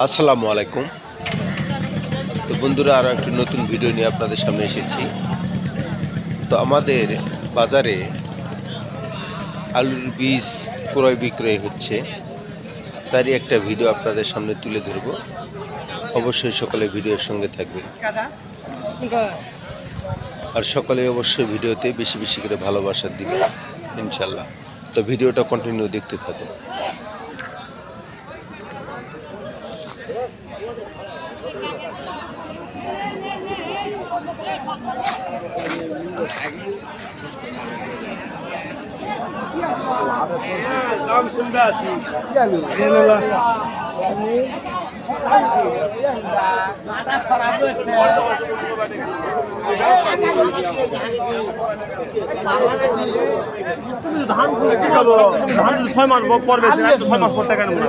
আসসালামু আলাইকুম। তো বন্ধুরা, আরও একটি নতুন ভিডিও নিয়ে আপনাদের সামনে এসেছি। তো আমাদের বাজারে আলুর বীজ ক্রয় বিক্রয় হচ্ছে, তারই একটা ভিডিও আপনাদের সামনে তুলে ধরব। অবশ্যই সকলে ভিডিওর সঙ্গে থাকবে, আর সকলে অবশ্যই ভিডিওতে বেশি বেশি করে ভালোবাসা দিবে ইনশাল্লাহ। তো ভিডিওটা কন্টিনিউ দেখতে থাকুন। ধান 6 মাস পর বেশি 6 মাস পর টাকা নেব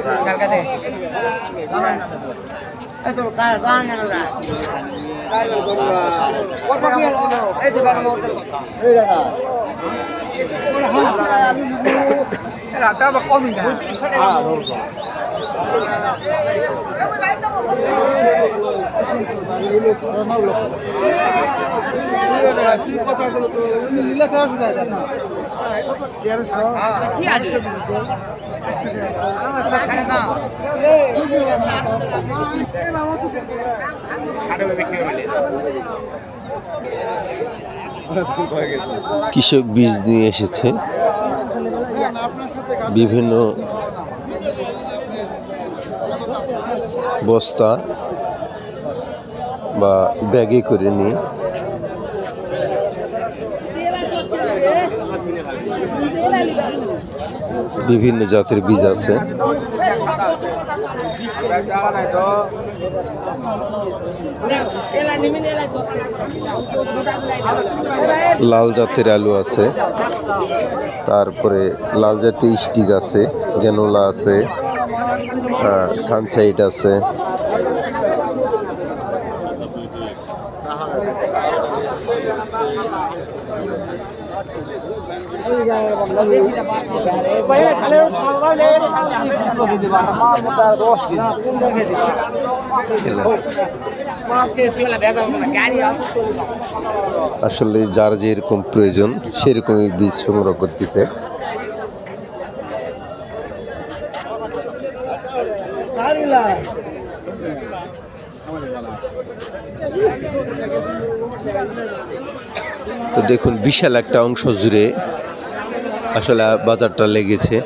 কৃষক বীজ নিয়ে এসেছে, বিভিন্ন বস্তা বা ব্যাগে করে নিয়ে বিভিন্ন জাতের বীজ আছে। লাল জাতের আলু আছে, তারপরে লাল জাতের স্টিক আছে, গ্যানোলা আছে, সানসাইড আছে। আসলে যার যেরকম প্রয়োজন সেরকমই বীজ সংগ্রহ করতেছে। তো দেখুন, বিশাল একটা অংশ জুড়ে আসলে বাজারটা লেগেছে।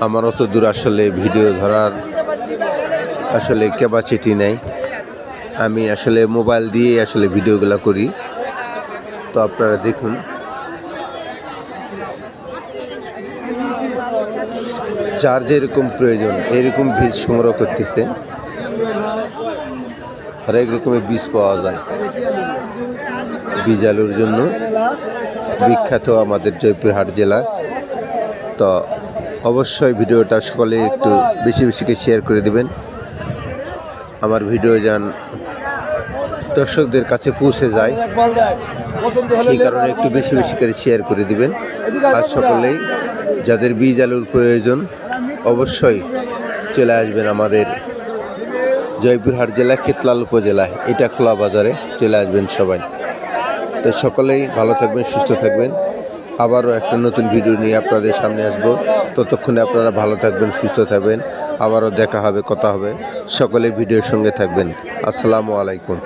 আমার অত দূর আসলে ভিডিও ধরার আসলে ক্যাপাসিটি নেই। আমি আসলে মোবাইল দিয়ে আসলে ভিডিওগুলো করি। তো আপনারা দেখুন, যার যেরকম প্রয়োজন এরকম বীজ সংগ্রহ করতেছে। হরেক রকমের বীজ পাওয়া যায়। বীজ আলুর জন্য বিখ্যাত আমাদের জয়পুরহাট জেলা। তো অবশ্যই ভিডিওটা সকলে একটু বেশি বেশি করে শেয়ার করে দিবেন। আমার ভিডিও যেন দর্শকদের কাছে পৌঁছে যায়, সেই কারণে একটু বেশি বেশি করে শেয়ার করে দিবেন। আর সকলেই যাদের বীজ আলুর প্রয়োজন অবশ্যই চলে আসবেন আমাদের জয়পুরহাট জেলা খেতলাল উপজেলায় ইটাখোলা বাজারে চলে আসবেন সবাই। তো সকলেই ভালো থাকবেন, সুস্থ থাকবেন। আবারও একটা নতুন ভিডিও নিয়ে আপনাদের সামনে আসবো। ততক্ষণে আপনারা ভালো থাকবেন, সুস্থ থাকবেন। আবারও দেখা হবে, কথা হবে। সকলে ভিডিওর সঙ্গে থাকবেন। আসসালামু আলাইকুম।